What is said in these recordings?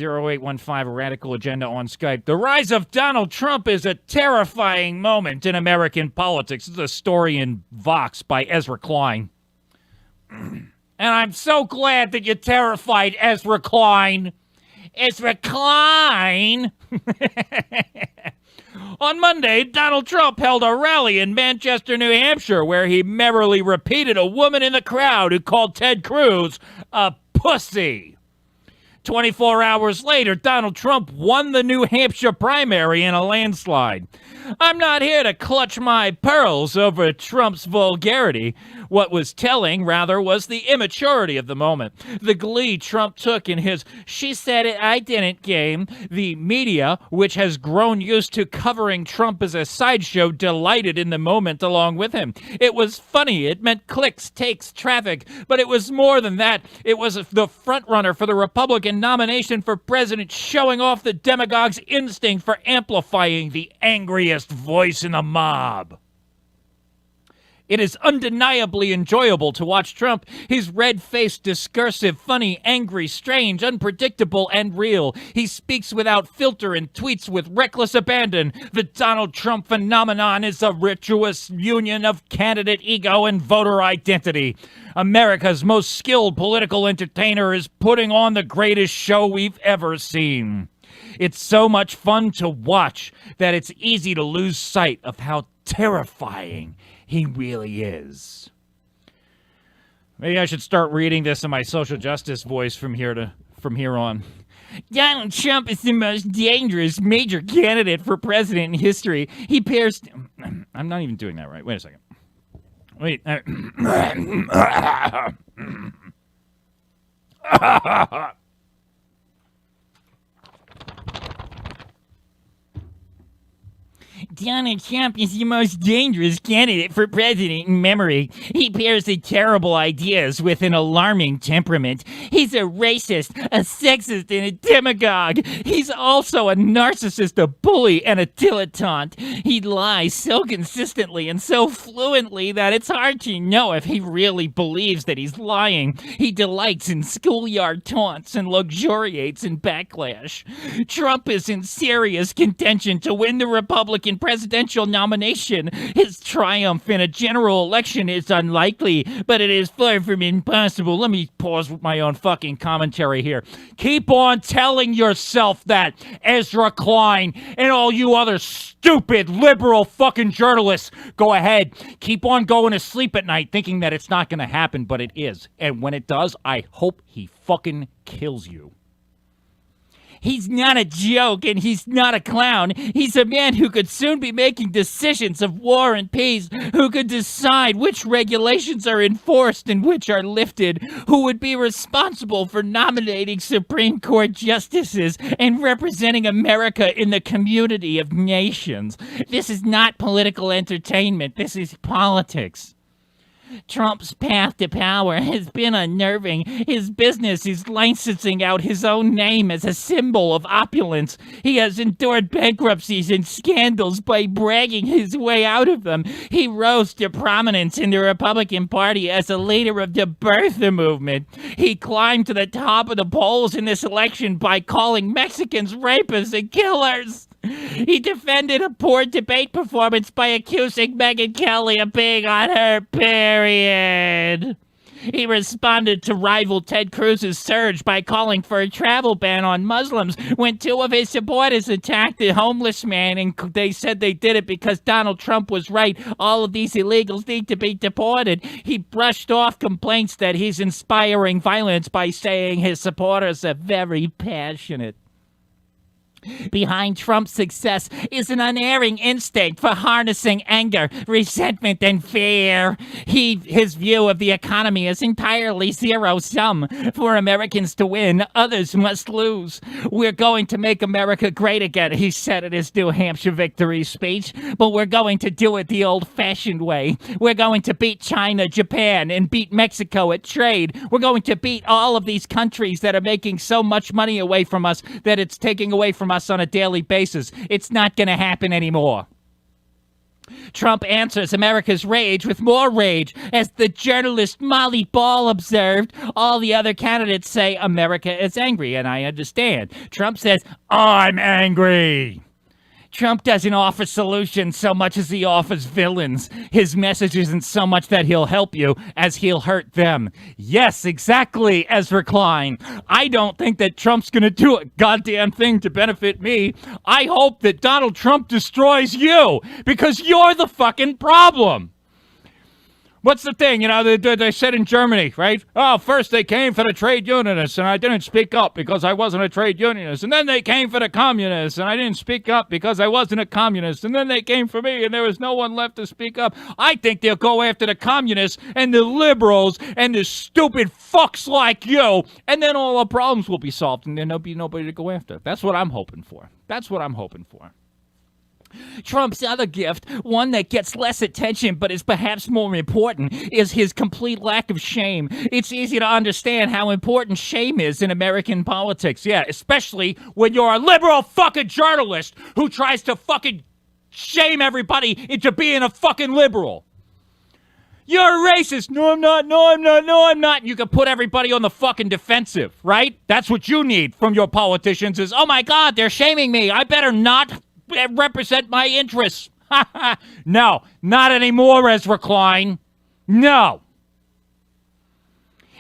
0815 Radical Agenda on Skype. The rise of Donald Trump is a terrifying moment in American politics. This is a story in Vox by Ezra Klein. And I'm so glad that you're terrified, Ezra Klein. Ezra Klein! On Monday, Donald Trump held a rally in Manchester, New Hampshire, where he merrily repeated a woman in the crowd who called Ted Cruz a pussy. 24 hours later, Donald Trump won the New Hampshire primary in a landslide. I'm not here to clutch my pearls over Trump's vulgarity. What was telling, rather, was the immaturity of the moment. The glee Trump took in his "she said it, I didn't" game. The media, which has grown used to covering Trump as a sideshow, delighted in the moment along with him. It was funny. It meant clicks, takes, traffic. But it was more than that. It was the frontrunner for the Republican nomination for president, showing off the demagogue's instinct for amplifying the angriest voice in the mob. It is undeniably enjoyable to watch Trump. He's red-faced, discursive, funny, angry, strange, unpredictable, and real. He speaks without filter and tweets with reckless abandon. The Donald Trump phenomenon is a virtuous union of candidate ego and voter identity. America's most skilled political entertainer is putting on the greatest show we've ever seen. It's so much fun to watch that it's easy to lose sight of how terrifying he really is. Maybe I should start reading this in my social justice voice from here on. Donald Trump is the most dangerous major candidate for president in history. He pairs... I'm not even doing that right. Wait a second. Wait. Donald Trump is the most dangerous candidate for president in memory. He pairs the terrible ideas with an alarming temperament. He's a racist, a sexist, and a demagogue. He's also a narcissist, a bully, and a dilettante. He lies so consistently and so fluently that it's hard to know if he really believes that he's lying. He delights in schoolyard taunts and luxuriates in backlash. Trump is in serious contention to win the Republican presidential nomination. His triumph in a general election is unlikely, but it is far from impossible. Let me pause with my own fucking commentary here. Keep on telling yourself that, Ezra Klein, and all you other stupid liberal fucking journalists. Go ahead. Keep on going to sleep at night thinking that it's not going to happen, but it is. And when it does, I hope he fucking kills you. He's not a joke, and he's not a clown. He's a man who could soon be making decisions of war and peace, who could decide which regulations are enforced and which are lifted, who would be responsible for nominating Supreme Court justices and representing America in the community of nations. This is not political entertainment. This is politics. Trump's path to power has been unnerving. His business is licensing out his own name as a symbol of opulence. He has endured bankruptcies and scandals by bragging his way out of them. He rose to prominence in the Republican Party as a leader of the birther movement. He climbed to the top of the polls in this election by calling Mexicans rapists and killers. He defended a poor debate performance by accusing Megyn Kelly of being on her period. He responded to rival Ted Cruz's surge by calling for a travel ban on Muslims when two of his supporters attacked a homeless man, and they said they did it because Donald Trump was right. All of these illegals need to be deported. He brushed off complaints that he's inspiring violence by saying his supporters are very passionate. Behind Trump's success is an unerring instinct for harnessing anger, resentment, and fear. His view of the economy is entirely zero-sum. For Americans to win, others must lose. We're going to make America great again, he said at his New Hampshire victory speech, but we're going to do it the old-fashioned way. We're going to beat China, Japan, and beat Mexico at trade. We're going to beat all of these countries that are making so much money away from us that it's taking away from us on a daily basis. It's not going to happen anymore. Trump answers America's rage with more rage. As the journalist Molly Ball observed, all the other candidates say America is angry, and I understand. Trump says, I'm angry. Trump doesn't offer solutions so much as he offers villains. His message isn't so much that he'll help you as he'll hurt them. Yes, exactly, Ezra Klein. I don't think that Trump's going to do a goddamn thing to benefit me. I hope that Donald Trump destroys you because you're the fucking problem. What's the thing, they said in Germany, right? Oh, first they came for the trade unionists, and I didn't speak up because I wasn't a trade unionist. And then they came for the communists, and I didn't speak up because I wasn't a communist. And then they came for me, and there was no one left to speak up. I think they'll go after the communists and the liberals and the stupid fucks like you, and then all our problems will be solved, and then there'll be nobody to go after. That's what I'm hoping for. Trump's other gift, one that gets less attention but is perhaps more important, is his complete lack of shame. It's easy to understand how important shame is in American politics. Yeah, especially when you're a liberal fucking journalist who tries to fucking shame everybody into being a fucking liberal. You're a racist. No, I'm not. No, I'm not. No, I'm not. You can put everybody on the fucking defensive, right? That's what you need from your politicians is, oh my God, they're shaming me. I better not represent my interests. No, not anymore, Ezra Klein. No.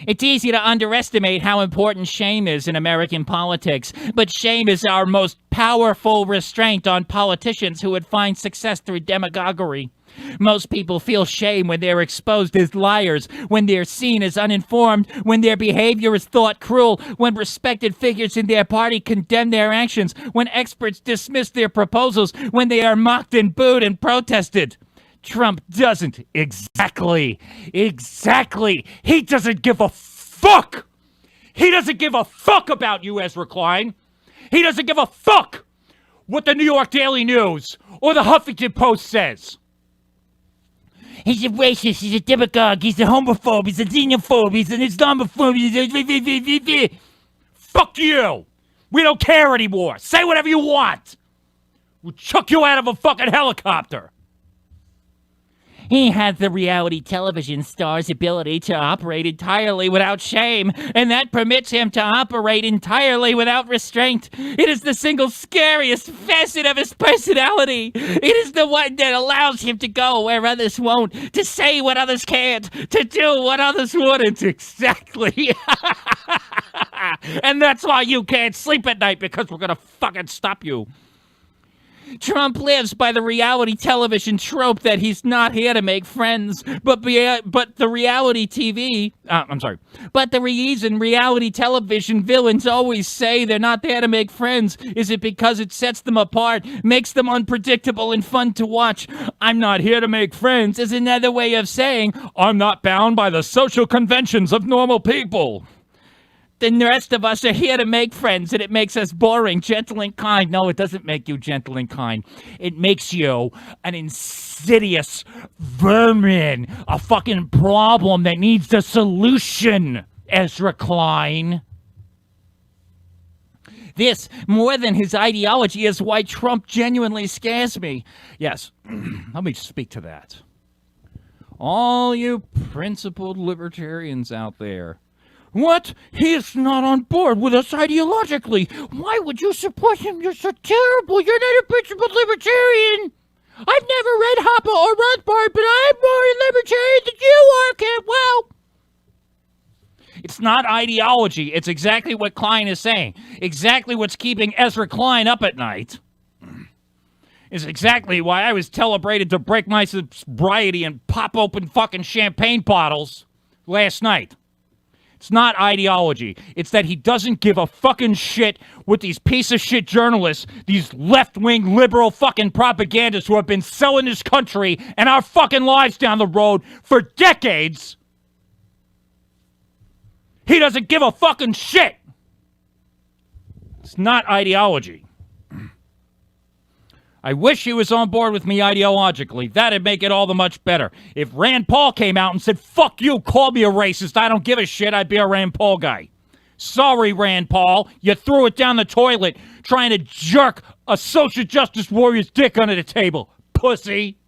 It's easy to underestimate how important shame is in American politics, but shame is our most powerful restraint on politicians who would find success through demagoguery. Most people feel shame when they're exposed as liars, when they're seen as uninformed, when their behavior is thought cruel, when respected figures in their party condemn their actions, when experts dismiss their proposals, when they are mocked and booed and protested. Trump doesn't. Exactly. He doesn't give a fuck. He doesn't give a fuck about you, Ezra Klein. He doesn't give a fuck what the New York Daily News or the Huffington Post says. He's a racist, he's a demagogue, he's a homophobe, he's a xenophobe, he's an Islamophobe, he's a... Fuck you! We don't care anymore. Say whatever you want. We'll chuck you out of a fucking helicopter. He has the reality television star's ability to operate entirely without shame, and that permits him to operate entirely without restraint. It is the single scariest facet of his personality. It is the one that allows him to go where others won't, to say what others can't, to do what others wouldn't. Exactly. And that's why you can't sleep at night, because we're gonna fucking stop you. Trump lives by the reality television trope that he's not here to make friends, but the reason reality television villains always say they're not there to make friends is it because it sets them apart, makes them unpredictable and fun to watch. I'm not here to make friends is another way of saying I'm not bound by the social conventions of normal people. The rest of us are here to make friends, and it makes us boring, gentle, and kind. No, it doesn't make you gentle and kind. It makes you an insidious vermin, a fucking problem that needs a solution, Ezra Klein. This, more than his ideology, is why Trump genuinely scares me. Yes, let me speak to that. All you principled libertarians out there. What? He is not on board with us ideologically. Why would you support him? You're so terrible. You're not a principled libertarian. I've never read Hoppe or Rothbard, but I'm more libertarian than you are, Cantwell. It's not ideology. It's exactly what Klein is saying. Exactly what's keeping Ezra Klein up at night. Is exactly why I was celebrated to break my sobriety and pop open fucking champagne bottles last night. It's not ideology. It's that he doesn't give a fucking shit with these piece of shit journalists, these left-wing liberal fucking propagandists who have been selling this country and our fucking lives down the road for decades. He doesn't give a fucking shit. It's not ideology. I wish he was on board with me ideologically. That'd make it all the much better. If Rand Paul came out and said, fuck you, call me a racist, I don't give a shit, I'd be a Rand Paul guy. Sorry, Rand Paul, you threw it down the toilet trying to jerk a social justice warrior's dick under the table. Pussy.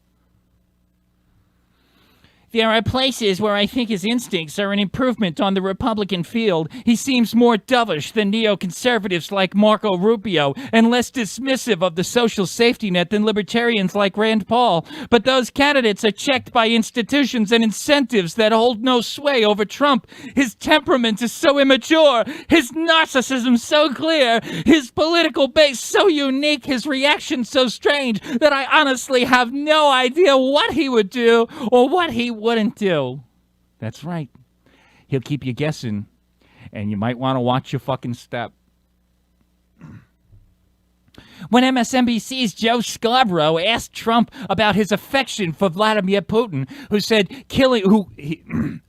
There are places where I think his instincts are an improvement on the Republican field. He seems more dovish than neoconservatives like Marco Rubio and less dismissive of the social safety net than libertarians like Rand Paul. But those candidates are checked by institutions and incentives that hold no sway over Trump. His temperament is so immature, his narcissism so clear, his political base so unique, his reaction so strange that I honestly have no idea what he would do or what he wouldn't do. That's right. He'll keep you guessing, and you might want to watch your fucking step. When MSNBC's Joe Scarborough asked Trump about his affection for Vladimir Putin, who said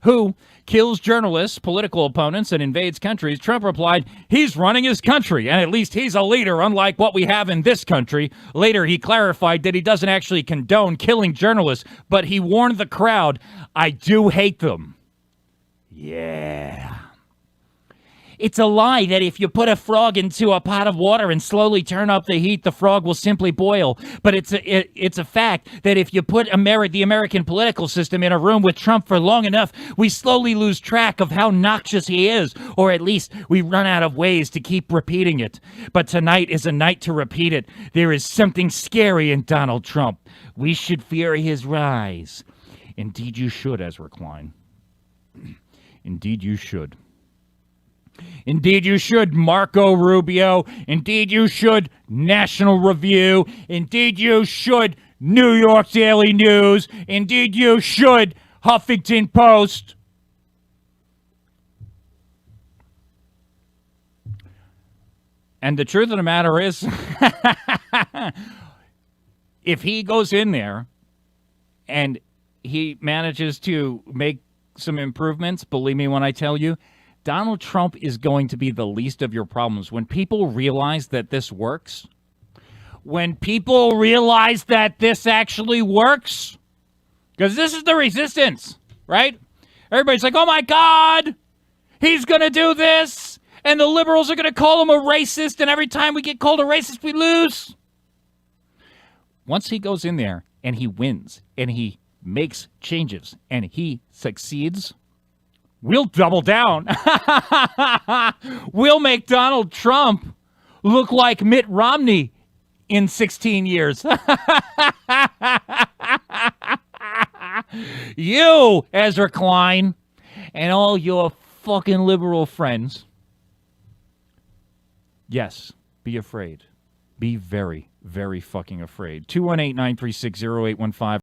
who kills journalists, political opponents, and invades countries, Trump replied, he's running his country, and at least he's a leader, unlike what we have in this country. Later, he clarified that he doesn't actually condone killing journalists, but he warned the crowd, I do hate them. Yeah. It's a lie that if you put a frog into a pot of water and slowly turn up the heat, the frog will simply boil. But it's a fact that if you put the American political system in a room with Trump for long enough, we slowly lose track of how noxious he is, or at least we run out of ways to keep repeating it. But tonight is a night to repeat it. There is something scary in Donald Trump. We should fear his rise. Indeed you should, Ezra Klein. Indeed you should. Indeed you should, Marco Rubio. Indeed you should, National Review. Indeed you should, New York Daily News. Indeed you should, Huffington Post. And the truth of the matter is, if he goes in there and he manages to make some improvements, believe me when I tell you, Donald Trump is going to be the least of your problems. When people realize that this works, when people realize that this actually works, because this is the resistance, right? Everybody's like, oh my God, he's going to do this, and the liberals are going to call him a racist, and every time we get called a racist, we lose. Once he goes in there and he wins and he makes changes and he succeeds, we'll double down. We'll make Donald Trump look like Mitt Romney in 16 years. You, Ezra Klein, and all your fucking liberal friends. Yes, be afraid. Be very, very fucking afraid. 218-936-0815.